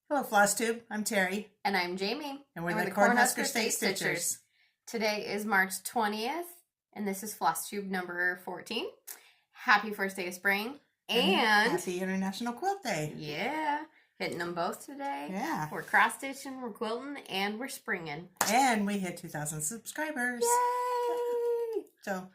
Hello, Flosstube. I'm Terry. And I'm Jamie. And we're the Cornhusker State Stitchers. Today is March 20th, and this is Flosstube number 14. Happy first day of spring. And happy International Quilt Day. Yeah. Hitting them both today. Yeah. We're cross-stitching, we're quilting, and we're springing. And we hit 2,000 subscribers. Yay! So,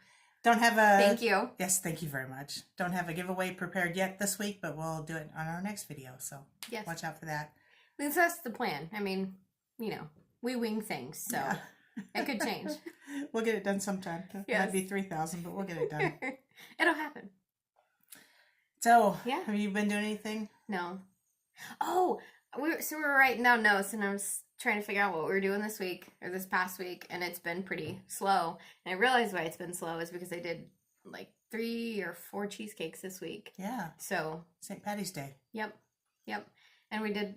don't have a... Thank you. Yes, thank you very much. Don't have a giveaway prepared yet this week, but we'll do it on our next video. So, yes. Watch out for that. At least that's the plan. I mean, you know, we wing things, so yeah. It could change. We'll get it done sometime. It might be 3,000, but we'll get it done. It'll happen. So, yeah. Have you been doing anything? No. Oh, we were writing down notes, and I was trying to figure out what we were doing this week, or this past week, and it's been pretty slow. And I realized why it's been slow is because I did like 3 or 4 cheesecakes this week. Yeah. So. St. Patty's Day. Yep. And we did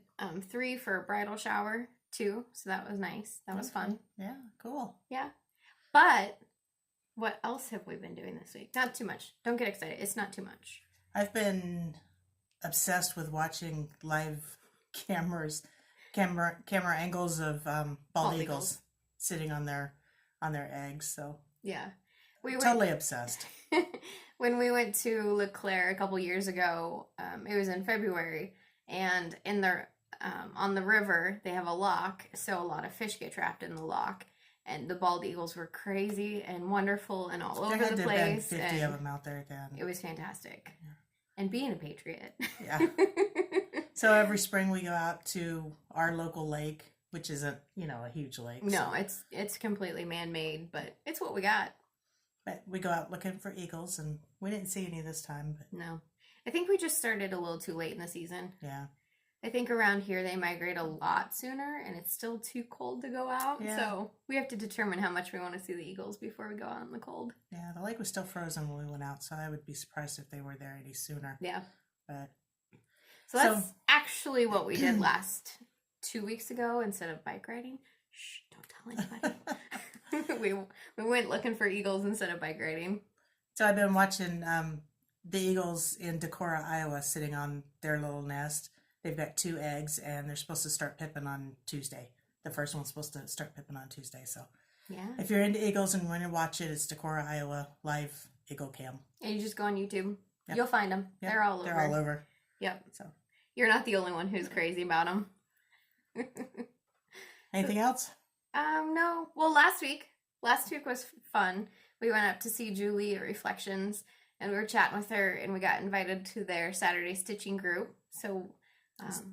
3 for a bridal shower, too. So that was nice. That was fun. Yeah, cool. Yeah. But what else have we been doing this week? Not too much. Don't get excited. It's not too much. I've been obsessed with watching live camera angles of bald eagles sitting on their eggs. So yeah, we were totally obsessed. When we went to LeClaire a couple years ago, it was in February, and in their on the river they have a lock, so a lot of fish get trapped in the lock. And the bald eagles were crazy and wonderful and all over the place. There had to have been 50 of them out there then. It was fantastic. Yeah. And being a patriot. Yeah. So every spring we go out to our local lake, which isn't, a huge lake. No, so. It's completely man-made, but it's what we got. But we go out looking for eagles, and we didn't see any this time. But... No. I think we just started a little too late in the season. Yeah. I think around here they migrate a lot sooner, and it's still too cold to go out. Yeah. So we have to determine how much we want to see the eagles before we go out in the cold. Yeah, the lake was still frozen when we went out, so I would be surprised if they were there any sooner. Yeah. But so that's actually what we did last 2 weeks ago instead of bike riding. Shh, don't tell anybody. we went looking for eagles instead of bike riding. So I've been watching the eagles in Decorah, Iowa, sitting on their little nest. They've got 2 eggs, and they're supposed to start pipping on Tuesday. The first one's supposed to start pipping on Tuesday. So, yeah. If you're into eagles and want to watch it, it's Decorah, Iowa live eagle cam. And you just go on YouTube. Yep. You'll find them. Yep. They're all over. They're all over. Yep. So you're not the only one who's crazy about them. Anything else? No. Well, last week was fun. We went up to see Julie at Reflections, and we were chatting with her, and we got invited to their Saturday stitching group. So.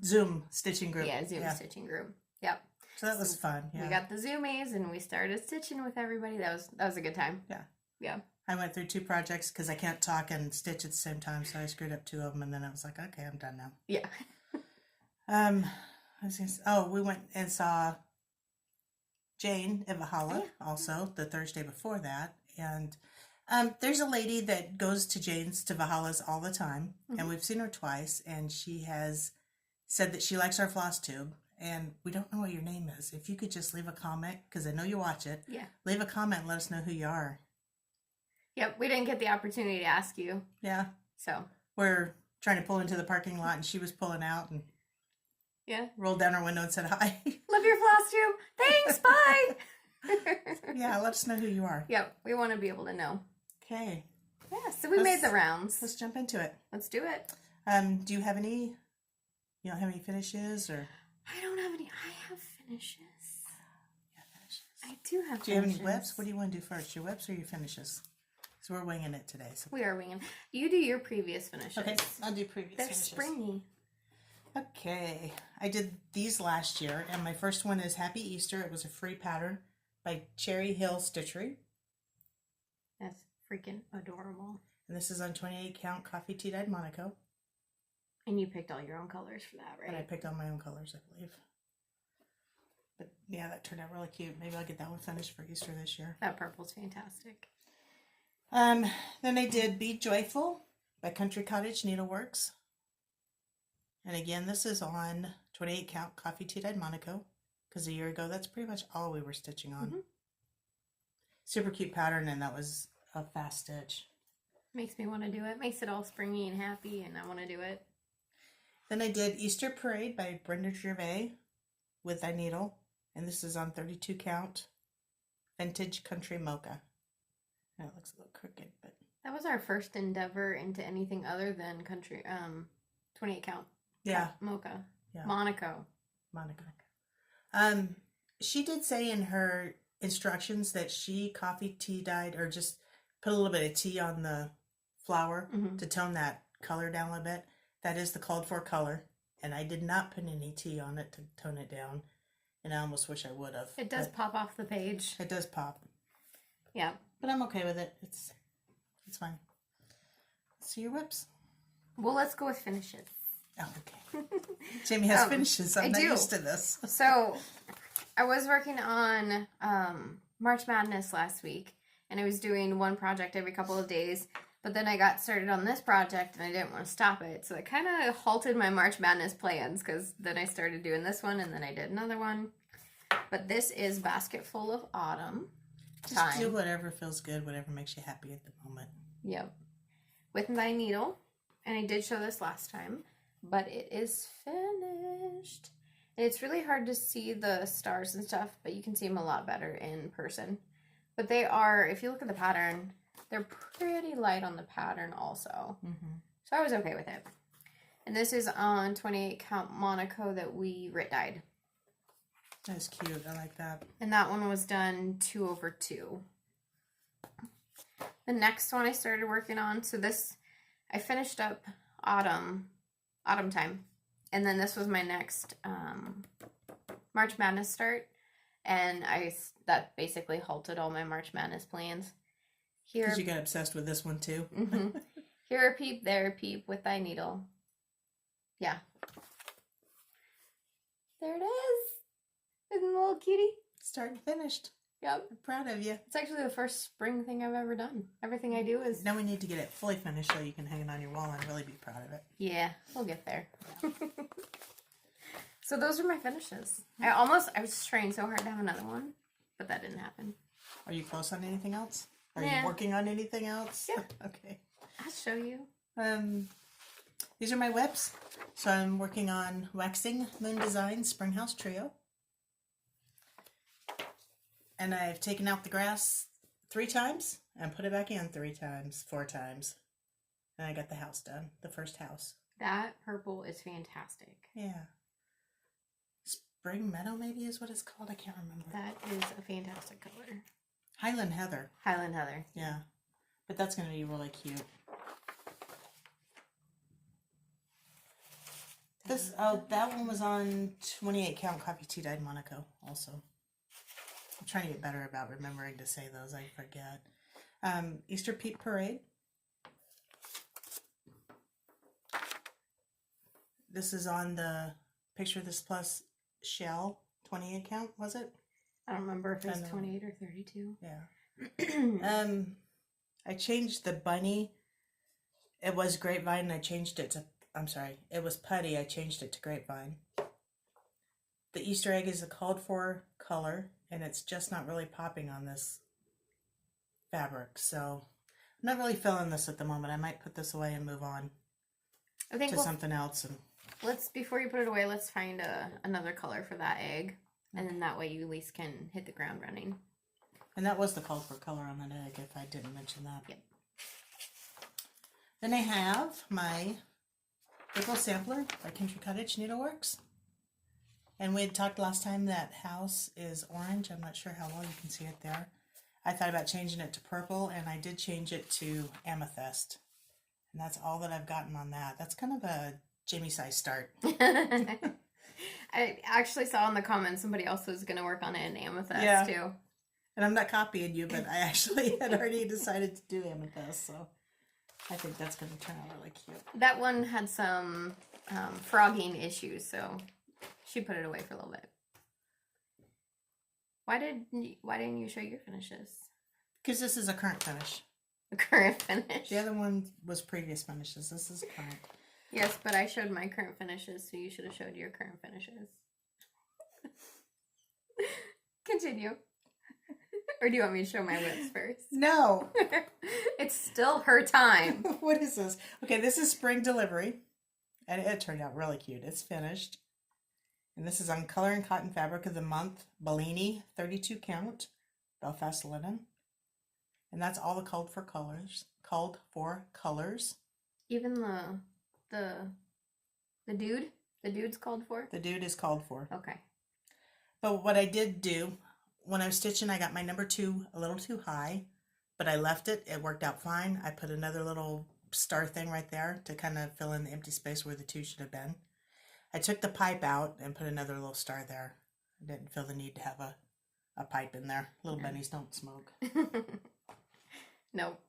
Zoom stitching group. Yeah, Zoom stitching group. Yep. So that was fun. Yeah. We got the Zoomies and we started stitching with everybody. That was a good time. Yeah. Yeah. I went through 2 projects because I can't talk and stitch at the same time, so I screwed up 2 of them, and then I was like, okay, I'm done now. Yeah. We went and saw Jane at Valhalla also the Thursday before that, and there's a lady that goes to Jane's to Valhalla's all the time, and we've seen her twice, and she has said that she likes our Flosstube, and we don't know what your name is. If you could just leave a comment, because I know you watch it. Yeah. Leave a comment and let us know who you are. Yep, we didn't get the opportunity to ask you. Yeah. So. We're trying to pull into the parking lot, and she was pulling out, and rolled down her window and said hi. Love your Flosstube. Thanks, bye. Yeah, let us know who you are. Yep, we want to be able to know. Okay. Yeah, so we made the rounds. Let's jump into it. Let's do it. Do you have any... You don't have any finishes, or? I don't have any. I have finishes. Yeah, finishes. I do have finishes. Do you have any webs? What do you want to do first, your webs or your finishes? So we're winging it today. So. We are winging. You do your previous finishes. Okay, I'll do previous finishes. They're springy. Okay, I did these last year, and my first one is Happy Easter. It was a free pattern by Cherry Hill Stitchery. That's freaking adorable. And this is on 28 count coffee tea-dyed Monaco. And you picked all your own colors for that, right? And I picked all my own colors, I believe. But yeah, that turned out really cute. Maybe I'll get that one finished for Easter this year. That purple's fantastic. Then I did Be Joyful by Country Cottage Needleworks. And again, this is on 28 count coffee tea-dyed Monaco. Because a year ago, that's pretty much all we were stitching on. Super cute pattern, and that was a fast stitch. Makes me want to do it. Makes it all springy and happy, and I want to do it. Then I did Easter Parade by Brenda Gervais with Thy Needle. And this is on 32 count. Vintage Country Mocha. And it looks a little crooked, but... That was our first endeavor into anything other than country, 28 count. Yeah. Mocha. Yeah. Monaco. She did say in her instructions that she coffee tea dyed, or just put a little bit of tea on the flour to tone that color down a little bit. That is the called for color. And I did not put any tea on it to tone it down. And I almost wish I would have. It does pop off the page. It does pop. Yeah. But I'm okay with it. It's fine. See your whips. Well, let's go with finishes. Oh, okay. Jamie has finishes. I'm not used to this. So, I was working on March Madness last week, and I was doing one project every couple of days, but then I got started on this project, and I didn't want to stop it, so I kind of halted my March Madness plans, because then I started doing this one, and then I did another one. But this is Basket Full of Autumn. Just do whatever feels good, whatever makes you happy at the moment. Yep. With my needle, and I did show this last time, but it is finished. And it's really hard to see the stars and stuff, but you can see them a lot better in person. But they are, if you look at the pattern, they're pretty light on the pattern also. So I was okay with it. And this is on 28 count Monaco that we Rit dyed. That's cute. I like that. And that one was done 2/2. The next one I started working on, so this, I finished up autumn time. And then this was my next March Madness start. And that basically halted all my March Madness plans. Here, because you got obsessed with this one too. Here a peep, there a peep with thy needle. Yeah. There it is. Isn't it a little cutie? Start and finished. Yep. I'm proud of you. It's actually the first spring thing I've ever done. Everything I do is... Now we need to get it fully finished so you can hang it on your wall and really be proud of it. Yeah, we'll get there. So those are my finishes. I was trying so hard to have another one, but that didn't happen. Are you close on anything else? Are Yeah. you working on anything else? Yeah. Okay. I'll show you. These are my whips. So I'm working on Waxing Moon Design Springhouse Trio. And I've taken out the grass 3 times and put it back in 4 times. And I got the house done, the first house. That purple is fantastic. Yeah. Spring Meadow maybe is what it's called. I can't remember. That is a fantastic color. Highland Heather. Highland Heather. Yeah. But that's going to be really cute. That one was on 28 count coffee tea dyed Monaco also. I'm trying to get better about remembering to say those. I forget. Easter Peep Parade. This is on the Picture This Plus shell 28 count, was it? I don't remember if it's 28 or 32. Yeah. I changed the bunny. It was grapevine and I changed it to, I'm sorry, it was putty. I changed it to grapevine. The Easter egg is a called for color and it's just not really popping on this fabric. So I'm not really feeling this at the moment. I might put this away and move on to something else. And before you put it away, let's find another color for that egg. And then that way you at least can hit the ground running. And that was the called for color on that egg, if I didn't mention that. Yep. Then I have my WIPGO sampler by Country Cottage Needleworks. And we had talked last time that house is orange. I'm not sure how well you can see it there. I thought about changing it to purple, and I did change it to amethyst. And that's all that I've gotten on that. That's kind of a Jamie-sized start. I actually saw in the comments somebody else was going to work on it in amethyst too. And I'm not copying you, but I actually had already decided to do amethyst, so I think that's going to turn out really cute. That one had some frogging issues, so she put it away for a little bit. Why didn't you show your finishes? Because this is a current finish. A current finish. The other one was previous finishes. This is current. Yes, but I showed my current finishes, so you should have showed your current finishes. Continue. Or do you want me to show my whips first? No. It's still her time. What is this? Okay, this is spring delivery. And it turned out really cute. It's finished. And this is on Color and Cotton Fabric of the Month, Bellini, 32 count, Belfast linen. And that's all the called for colors. Even the dude? The dude's called for? The dude is called for. Okay. But what I did do, when I was stitching, I got my number 2 a little too high, but I left it. It worked out fine. I put another little star thing right there to kind of fill in the empty space where the 2 should have been. I took the pipe out and put another little star there. I didn't feel the need to have a pipe in there. Little bunnies don't smoke. Nope.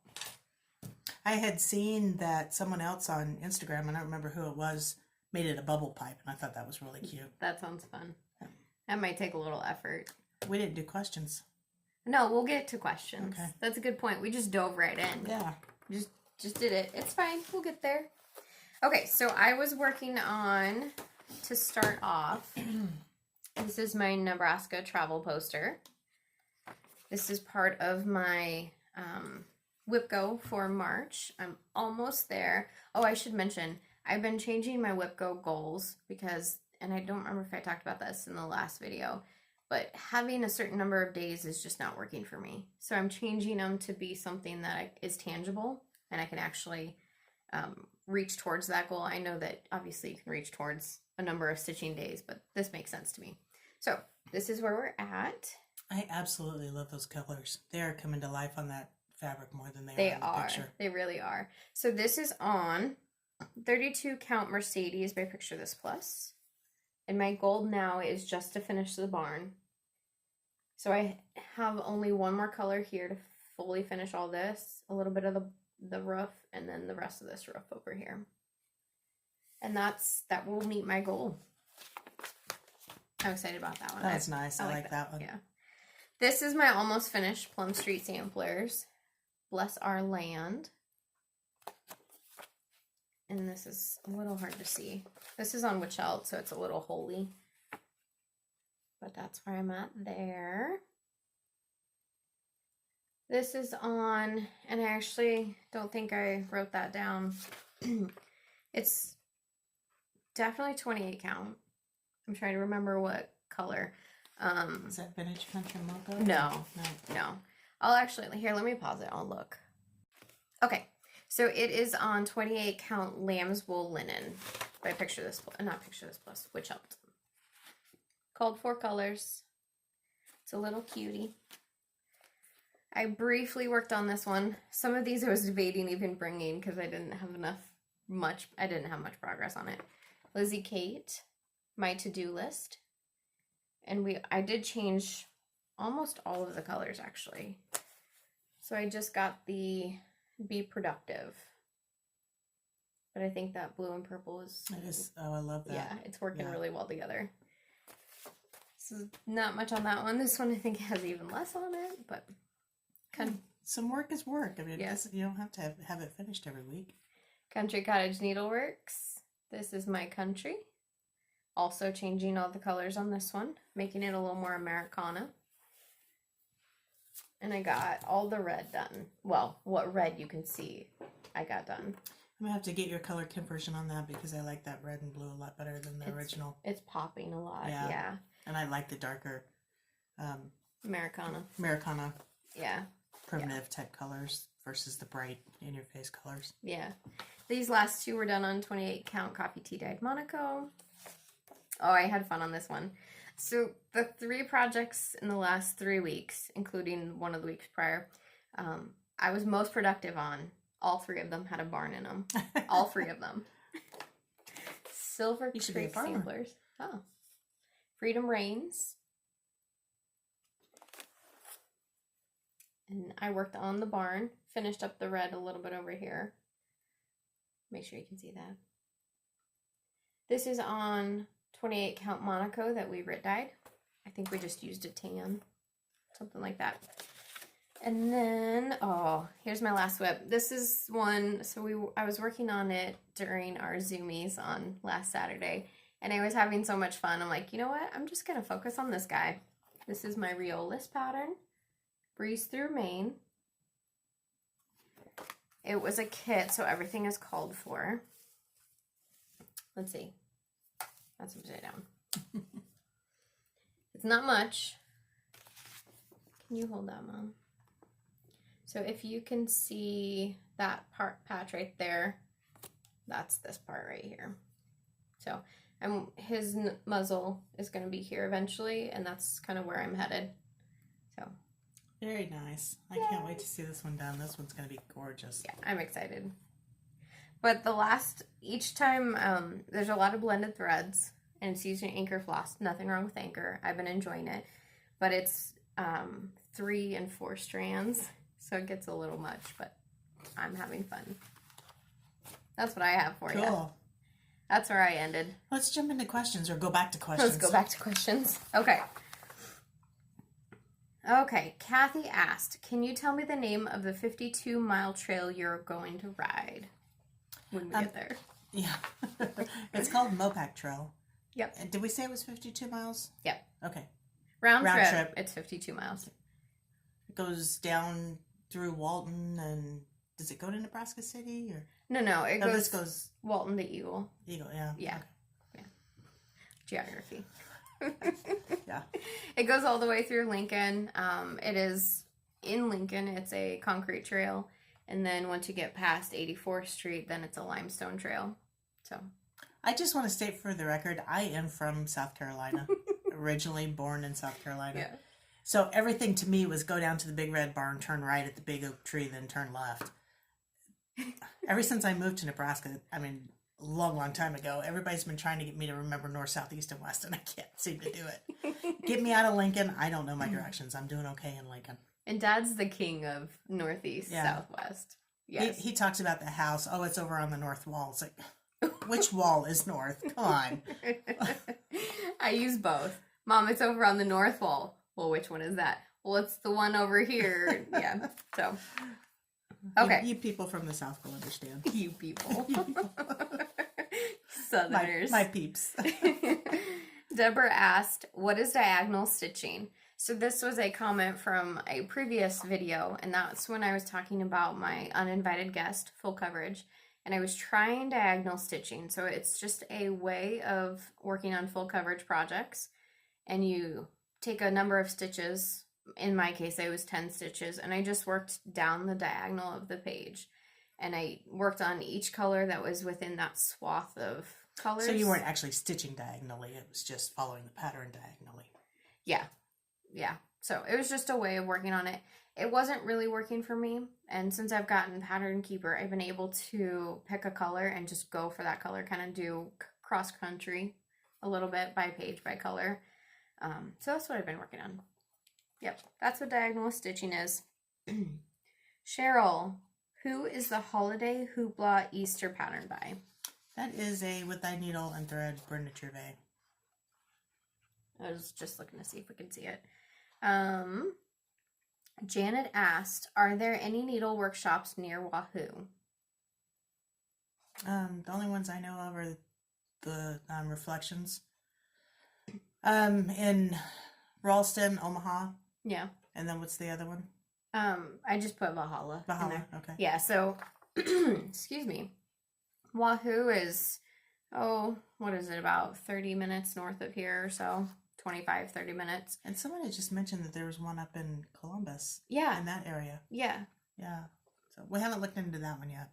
I had seen that someone else on Instagram, I don't remember who it was, made it a bubble pipe, and I thought that was really cute. That sounds fun. That might take a little effort. We didn't do questions. No, we'll get to questions. Okay. That's a good point. We just dove right in. Yeah. Just did it. It's fine. We'll get there. Okay, so I was working on, to start off, this is my Nebraska travel poster. This is part of my WIPGO for March. I'm almost there. Oh, I should mention, I've been changing my WIPGO goals because, and I don't remember if I talked about this in the last video, but having a certain number of days is just not working for me. So I'm changing them to be something that is tangible and I can actually reach towards that goal. I know that obviously you can reach towards a number of stitching days, but this makes sense to me. So this is where we're at. I absolutely love those colors. They are coming to life on that fabric more than They are in the picture. They really are. So this is on 32 count Mercedes by Picture This Plus. And my goal now is just to finish the barn. So I have only one more color here to fully finish all this. A little bit of the roof and then the rest of this roof over here. And that will meet my goal. I'm excited about that one. That's nice. I like that one. Yeah. This is my almost finished Plum Street samplers. Bless Our Land. And this is a little hard to see. This is on Witchelt, so it's a little holy. But that's where I'm at there. This is on, and I actually don't think I wrote that down. It's definitely 28 count. I'm trying to remember what color. Is that Vintage Country Mocha? No. I'll actually, here, let me pause it. I'll look. Okay. So it is on 28 count Lamb's Wool Linen by Picture This Plus, not Picture This Plus, Witchelt. Called for colors. It's a little cutie. I briefly worked on this one. Some of these I was debating even bringing because I didn't have much progress on it. Lizzie Kate, My To-Do List. And I did change almost all of the colors actually. So I just got the Be Productive. But I think that blue and purple is... It is. Oh, I love that. Yeah, it's working really well together. So not much on that one. This one I think has even less on it, but... Some work is work. I mean, you don't have to have it finished every week. Country Cottage Needleworks. This is My Country. Also changing all the colors on this one, making it a little more Americana. And I got all the red done. Well, what red you can see I got done. I'm going to have to get your color conversion on that because I like that red and blue a lot better than the original. It's popping a lot, yeah. And I like the darker Americana. Yeah. Primitive type colors versus the bright in-your-face colors. Yeah. These last two were done on 28 count Coffee Tea Dyed Monaco. Oh, I had fun on this one. So the 3 projects in the last 3 weeks, including one of the weeks prior, I was most productive on. All 3 of them had a barn in them. All 3 of them. Silver Creek samplers. Oh. Freedom Reigns. And I worked on the barn, finished up the red a little bit over here. Make sure you can see that. This is on 28 count Monaco that we Rit dyed. I think we just used a tan, something like that. And then, oh, here's my last whip. This is one, so I was working on it during our Zoomies on last Saturday, and I was having so much fun. I'm like, you know what? I'm just going to focus on this guy. This is my Riolis pattern. Breeze Through Maine. It was a kit, so everything is called for. let's see. That's upside down. It's not much. Can you hold that, Mom? So if you can see that patch right there, that's this part right here. So his muzzle is going to be here eventually, and that's kind of where I'm headed. So very nice. I can't wait to see this one done. This one's going to be gorgeous. Yeah, I'm excited. But each time, there's a lot of blended threads, and it's using Anchor Floss. Nothing wrong with Anchor. I've been enjoying it. But it's 3 and 4 strands, so it gets a little much, but I'm having fun. That's what I have for you. Cool. That's where I ended. Let's jump into questions or go back to questions. Let's go back to questions. Okay. Okay, Kathy asked, can you tell me the name of the 52-mile trail you're going to ride when we get there? Yeah. It's called Mopac Trail. Yep. And did we say it was 52 miles? Yep. Okay. Round trip, it's 52 miles. It goes down through Walton, and does it go to Nebraska City? Or No, this goes Walton to Eagle. Eagle, yeah. Yeah. Okay. Yeah. Geography. Yeah. It goes all the way through Lincoln. It is in Lincoln. It's a concrete trail. And then once you get past 84th Street, then it's a limestone trail. So I just want to state for the record, I am from South Carolina. Originally born in South Carolina. Yeah. So everything to me was go down to the big red barn, turn right at the big oak tree, then turn left. Ever since I moved to Nebraska, I mean, a long, long time ago, everybody's been trying to get me to remember north, south, east, and west, and I can't seem to do it. Get me out of Lincoln. I don't know my directions. I'm doing okay in Lincoln. And Dad's the king of northeast, southwest. Yes. He talks about the house. Oh, it's over on the north wall. It's like, which wall is north? Come on. I use both. Mom, it's over on the north wall. Well, which one is that? Well, it's the one over here. Yeah. So, okay. You people from the South will understand. You people. Southerners. My peeps. Deborah asked, what is diagonal stitching? So this was a comment from a previous video, and that's when I was talking about my uninvited guest, full coverage, and I was trying diagonal stitching. So it's just a way of working on full coverage projects, and you take a number of stitches. In my case, it was 10 stitches, and I just worked down the diagonal of the page, and I worked on each color that was within that swath of colors. So you weren't actually stitching diagonally, it was just following the pattern diagonally. Yeah. So it was just a way of working on it. It wasn't really working for me, and since I've gotten Pattern Keeper, I've been able to pick a color and just go for that color, kind of do cross country a little bit by page, by color. So that's what I've been working on. Yep, that's what diagonal stitching is. Cheryl, who is the Holiday Hoopla Easter pattern by? That is a With Thy Needle and Thread, Brenda Gervais. I was just looking to see if we can see it. Janet asked, are there any needle workshops near Wahoo? The only ones I know of are the Reflections. In Ralston, Omaha. Yeah. And then what's the other one? I just put Valhalla. In there. Okay. Yeah, so, excuse me. Wahoo is, what is it, about 30 minutes north of here or so. 25, 30 minutes. And someone had just mentioned that there was one up in Columbus. Yeah. In that area. Yeah. Yeah. So we haven't looked into that one yet.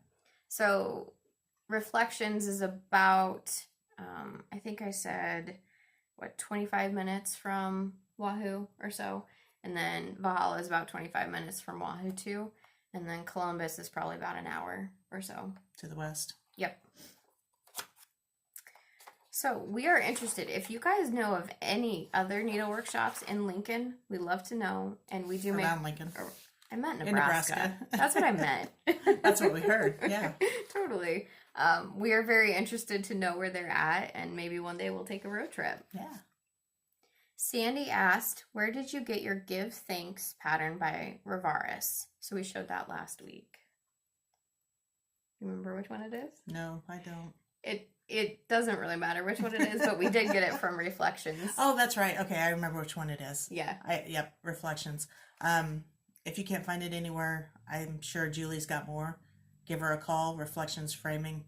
So Reflections is about, I think I said, 25 minutes from Wahoo or so. And then Valhalla is about 25 minutes from Wahoo too. And then Columbus is probably about an hour or so. To the west. Yep. So we are interested. If you guys know of any other needle workshops in Lincoln, we'd love to know. And we do Around Lincoln. I meant Nebraska. That's what I meant. That's what we heard. Yeah. Totally. We are very interested to know where they're at, and maybe one day we'll take a road trip. Yeah. Sandy asked, where did you get your Give Thanks pattern by Rivaris? So we showed that last week. You remember which one it is? No, I don't. It doesn't really matter which one it is, but we did get it from Reflections. Oh, that's right. Okay, I remember which one it is. Yeah. Yep, Reflections. If you can't find it anywhere, I'm sure Julie's got more. Give her a call. Reflections Framing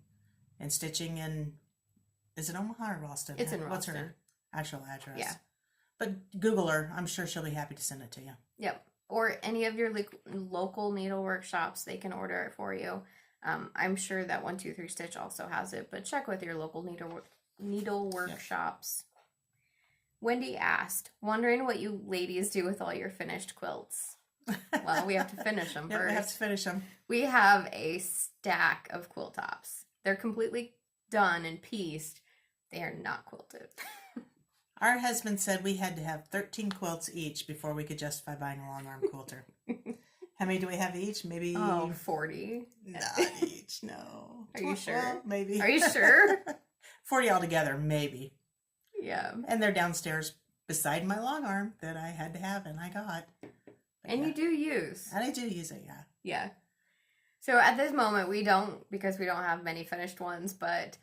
and Stitching in Is it Omaha or Ralston? It's in What's Ralston. her actual address? Yeah. But Google her. I'm sure she'll be happy to send it to you. Yep. Or any of your local needle workshops, they can order it for you. I'm sure that 123 Stitch also has it, but check with your local needle workshops. Yep. Wendy asked, wondering what you ladies do with all your finished quilts. Well, we have to finish them first. We have to finish them. We have a stack of quilt tops. They're completely done and pieced. They are not quilted. Our husband said we had to have 13 quilts each before we could justify buying a long arm quilter. How many do we have each? Maybe 40. Not each, no. Are you sure? Well, maybe. Are you sure? 40 altogether, maybe. Yeah. And they're downstairs beside my long arm that I had to have and I got. But and you do use. And I do use it, yeah. Yeah. So at this moment we don't, because we don't have many finished ones, but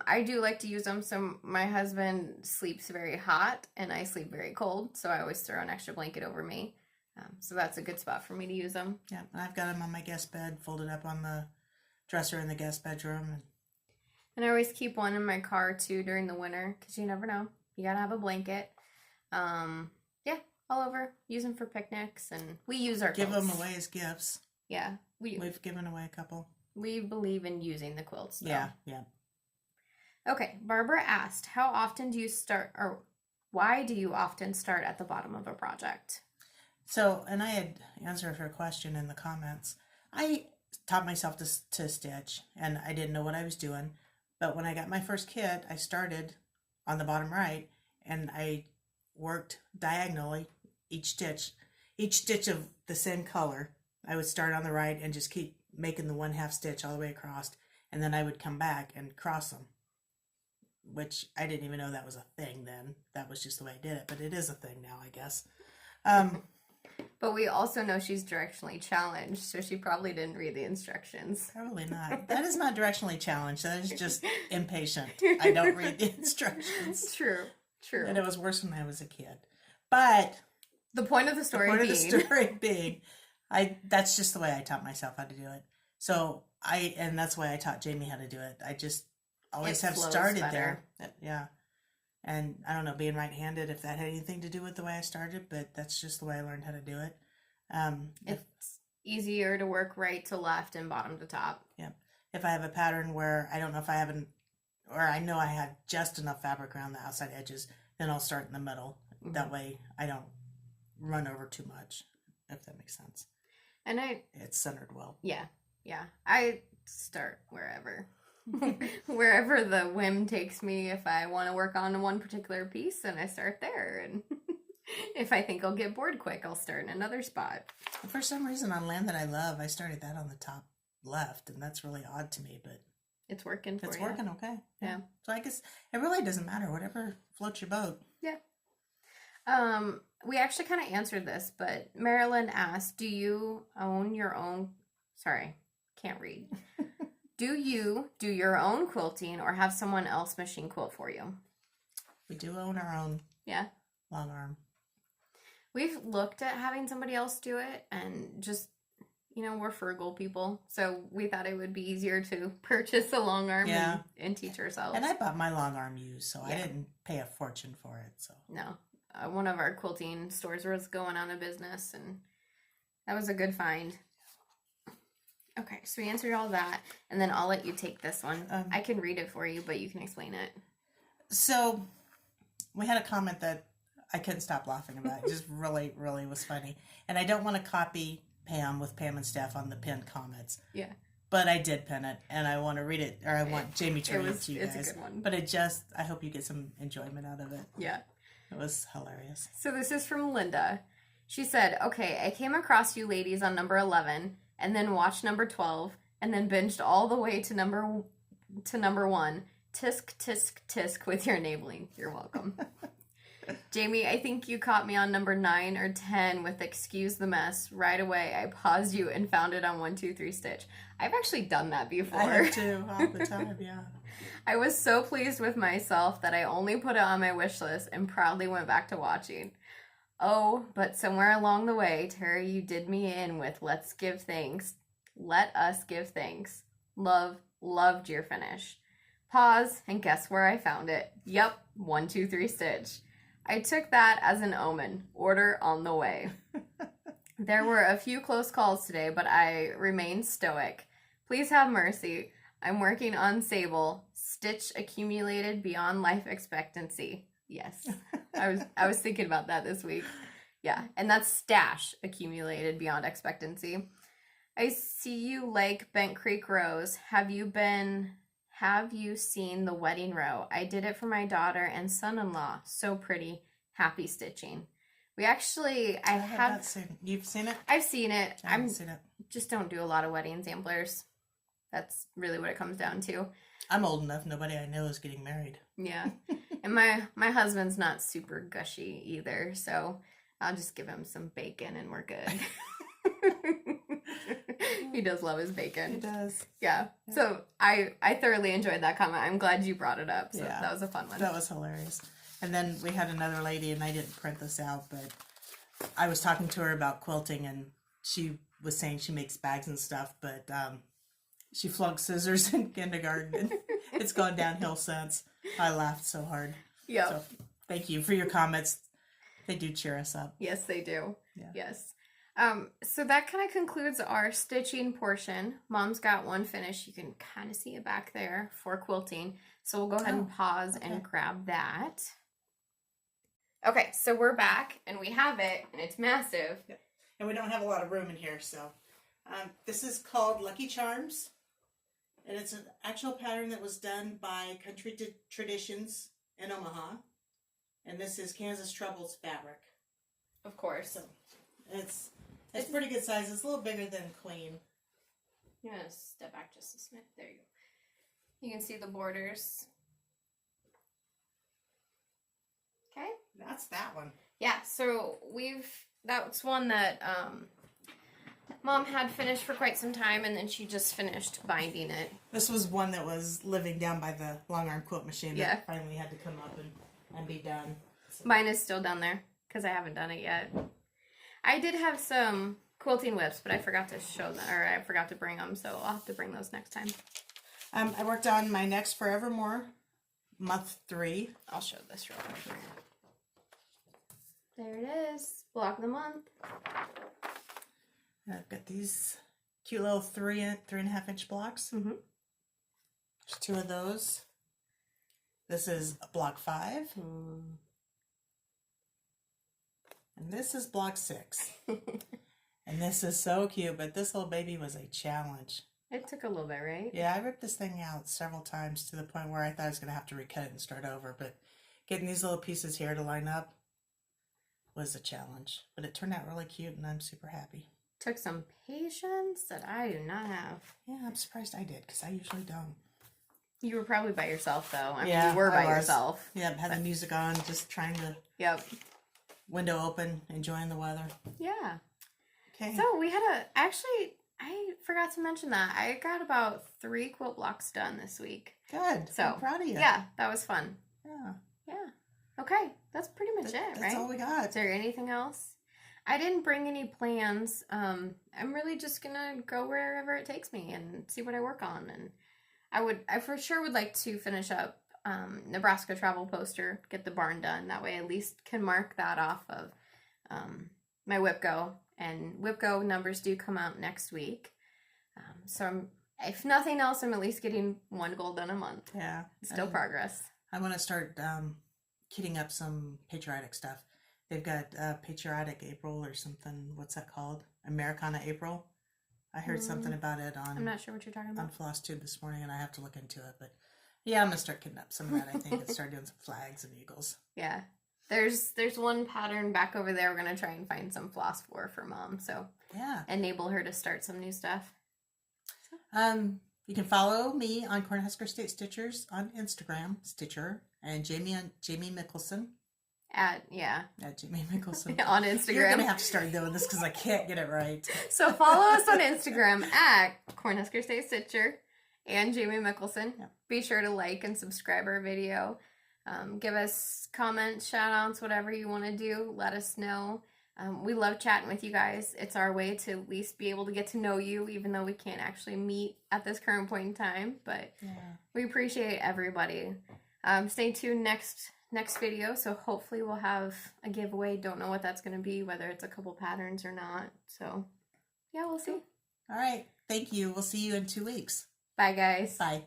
I do like to use them. So my husband sleeps very hot and I sleep very cold. So I always throw an extra blanket over me. So that's a good spot for me to use them. Yeah, and I've got them on my guest bed, folded up on the dresser in the guest bedroom. And I always keep one in my car too during the winter because you never know. You gotta have a blanket. Yeah, all over. Use them for picnics, and we use our Give quilts. them away as gifts. Yeah, we've given away a couple. We believe in using the quilts, though. Yeah. Okay, Barbara asked, how often do you start, or why do you often start at the bottom of a project? So, and I had answered her question in the comments. I taught myself to stitch, and I didn't know what I was doing. But when I got my first kit, I started on the bottom right, and I worked diagonally each stitch of the same color. I would start on the right and just keep making the 1/2 stitch all the way across, and then I would come back and cross them, which I didn't even know that was a thing then. That was just the way I did it, but it is a thing now, I guess. But we also know she's directionally challenged, so she probably didn't read the instructions. Probably not. That is not directionally challenged. That is just impatient. I don't read the instructions. True. And it was worse when I was a kid. But the point of the story being, that's just the way I taught myself how to do it. So and that's why I taught Jamie how to do it. I just always have started better there. Yeah. And I don't know, being right-handed, if that had anything to do with the way I started, but that's just the way I learned how to do it. It's easier to work right to left and bottom to top. Yeah. If I have a pattern where I don't know if I haven't, or I know I had just enough fabric around the outside edges, then I'll start in the middle. Mm-hmm. That way I don't run over too much, if that makes sense. And it's centered well. Yeah. I start wherever. Wherever the whim takes me. If I want to work on one particular piece, then I start there, and if I think I'll get bored quick, I'll start in another spot. For some reason, on land that I love, I started that on the top left, and that's really odd to me, but it's working for you. It's working okay. Yeah. So I guess it really doesn't matter, whatever floats your boat. Yeah. We actually kind of answered this, but Marilyn asked, do you own your own, sorry, can't read. Do you do your own quilting or have someone else machine quilt for you? We do own our own long arm. We've looked at having somebody else do it, and just, we're frugal people. So we thought it would be easier to purchase a long arm and teach ourselves. And I bought my long arm used, so I didn't pay a fortune for it. So no. One of our quilting stores was going out of business, and that was a good find. Okay, so we answered all that, and then I'll let you take this one. I can read it for you, but you can explain it. So, we had a comment that I couldn't stop laughing about. It just really, really was funny. And I don't want to copy Pam with Pam and Steph on the pinned comments. Yeah. But I did pin it, and I want to read it, or I want Jamie to read it to you guys. It's a good one. But I hope you get some enjoyment out of it. Yeah. It was hilarious. So this is from Linda. She said, okay, I came across you ladies on number 11, and then watched number 12, and then binged all the way to number 1. Tisk, tisk, tisk with your enabling. You're welcome. Jamie, I think you caught me on number 9 or 10 with Excuse the Mess. Right away, I paused you and found it on 123 Stitch. I've actually done that before. I have too, all the time, yeah. I was so pleased with myself that I only put it on my wish list and proudly went back to watching. Oh, but somewhere along the way, Terry, you did me in with let's give thanks. Let us give thanks. Loved your finish. Pause, and guess where I found it? Yep, 1, 2, 3 stitch. I took that as an omen. Order on the way. There were a few close calls today, but I remained stoic. Please have mercy. I'm working on Sable. Stitch accumulated beyond life expectancy. Yes. I was thinking about that this week. Yeah, and that's stash accumulated beyond expectancy. I see you like Bent Creek Rose. Have you seen the wedding row? I did it for my daughter and son-in-law. So pretty. Happy stitching. I have not seen. You've seen it? I've seen it. I haven't seen it. Just don't do a lot of wedding samplers. That's really what it comes down to. I'm old enough. Nobody I know is getting married. Yeah. And my husband's not super gushy either, so I'll just give him some bacon and we're good. He does love his bacon. He does. Yeah. So I thoroughly enjoyed that comment. I'm glad you brought it up. So yeah. That was a fun one. That was hilarious. And then we had another lady, and I didn't print this out, but I was talking to her about quilting, and she was saying she makes bags and stuff, but she flunked scissors in kindergarten, and it's gone downhill since. I laughed so hard. Yeah. So thank you for your comments. They do cheer us up. Yes, they do. Yeah. Yes. So that kind of concludes our stitching portion. Mom's got one finish. You can kind of see it back there for quilting. So we'll go ahead and pause and grab that. Okay, so we're back, and we have it, and it's massive. Yep. And we don't have a lot of room in here, so. This is called Lucky Charms, and it's an actual pattern that was done by Country Traditions in Omaha, and this is Kansas Troubles fabric. Of course. So it's pretty good size. It's a little bigger than Queen. I'm going to step back just a smidge. There you go. You can see the borders. Okay. That's that one. Yeah, so that's one that Mom had finished for quite some time, and then she just finished binding it. This was one that was living down by the long arm quilt machine that finally had to come up and be done. So. Mine is still down there because I haven't done it yet. I did have some quilting whips, but I forgot to show them, or I forgot to bring them, so I'll have to bring those next time. I worked on my next Forevermore, month 3. I'll show this real quick. There it is. Block of the month. I've got these cute little 3.5 inch blocks. Mm-hmm. There's 2 of those. This is block 5. And this is block 6. And this is so cute, but this little baby was a challenge. It took a little bit, right? Yeah, I ripped this thing out several times to the point where I thought I was going to have to recut it and start over. But getting these little pieces here to line up was a challenge, but it turned out really cute, and I'm super happy. Took some patience that I do not have. Yeah, I'm surprised I did, because I usually don't. You were probably by yourself, though. I mean, yeah, you were by was. yourself. Yeah, had the music on, just trying to... Yep. Window open, enjoying the weather. Yeah. Okay. So we had actually, I forgot to mention that. I got about 3 quilt blocks done this week. Good. So I'm proud of you. Yeah, that was fun. Yeah. Yeah. Okay, that's pretty much it, right? That's all we got. Is there anything else? I didn't bring any plans. I'm really just gonna go wherever it takes me and see what I work on. And I for sure would like to finish up Nebraska travel poster, get the barn done. That way I at least can mark that off of my WIPGO. And WIPGO numbers do come out next week. So if nothing else, I'm at least getting 1 goal done a month. Yeah. Still progress. I want to start kitting up some patriotic stuff. They've got Patriotic April or something. What's that called? Americana April. I heard something about it on... I'm not sure what you're talking about. On Flosstube this morning, and I have to look into it. But yeah, I'm going to start kitting up some of that, I think, and start doing some flags and eagles. Yeah. There's one pattern back over there we're going to try and find some floss for Mom. So yeah, enable her to start some new stuff. You can follow me on Cornhusker State Stitchers on Instagram, Stitcher, and Jamie Mickelson. At Jamie Mickelson. on Instagram. You're going to have to start doing this because I can't get it right. So follow us on Instagram at Cornhusker State Stitcher and Jamie Mickelson. Yep. Be sure to like and subscribe our video. Give us comments, shout outs, whatever you want to do. Let us know. We love chatting with you guys. It's our way to at least be able to get to know you, even though we can't actually meet at this current point in time. But we appreciate everybody. Stay tuned next video. So hopefully we'll have a giveaway. Don't know what that's going to be, whether it's a couple patterns or not. So yeah, we'll see. All right. Thank you. We'll see you in 2 weeks. Bye, guys. Bye.